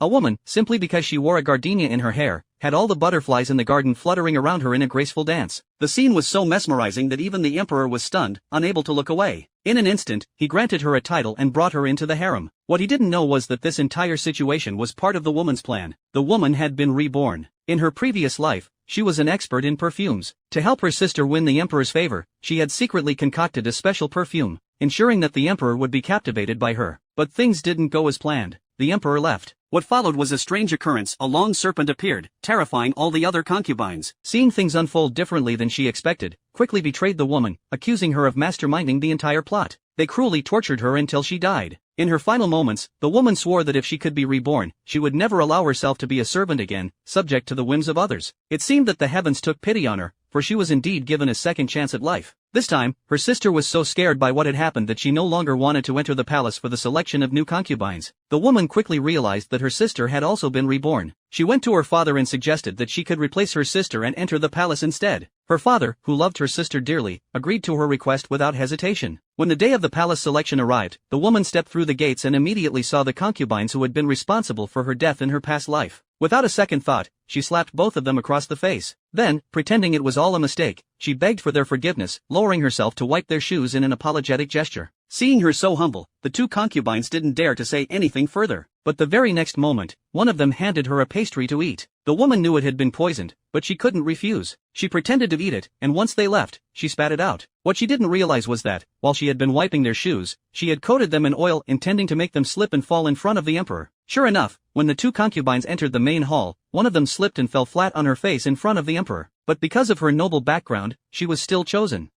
A woman, simply because she wore a gardenia in her hair, had all the butterflies in the garden fluttering around her in a graceful dance. The scene was so mesmerizing that even the emperor was stunned, unable to look away. In an instant, he granted her a title and brought her into the harem. What he didn't know was that this entire situation was part of the woman's plan. The woman had been reborn. In her previous life, she was an expert in perfumes. To help her sister win the emperor's favor, she had secretly concocted a special perfume, ensuring that the emperor would be captivated by her. But things didn't go as planned. The emperor left. What followed was a strange occurrence. A long serpent appeared, terrifying all the other concubines. Seeing things unfold differently than she expected, quickly betrayed the woman, accusing her of masterminding the entire plot. They cruelly tortured her until she died. In her final moments, the woman swore that if she could be reborn, she would never allow herself to be a servant again, subject to the whims of others. It seemed that the heavens took pity on her, for she was indeed given a second chance at life. This time, her sister was so scared by what had happened that she no longer wanted to enter the palace for the selection of new concubines. The woman quickly realized that her sister had also been reborn. She went to her father and suggested that she could replace her sister and enter the palace instead. Her father, who loved her sister dearly, agreed to her request without hesitation. When the day of the palace selection arrived, the woman stepped through the gates and immediately saw the concubines who had been responsible for her death in her past life. Without a second thought, she slapped both of them across the face. Then, pretending it was all a mistake, she begged for their forgiveness, lowering herself to wipe their shoes in an apologetic gesture. Seeing her so humble, the two concubines didn't dare to say anything further. But the very next moment, one of them handed her a pastry to eat. The woman knew it had been poisoned, but she couldn't refuse. She pretended to eat it, and once they left, she spat it out. What she didn't realize was that, while she had been wiping their shoes, she had coated them in oil, intending to make them slip and fall in front of the emperor. Sure enough, when the two concubines entered the main hall, one of them slipped and fell flat on her face in front of the emperor. But because of her noble background, she was still chosen.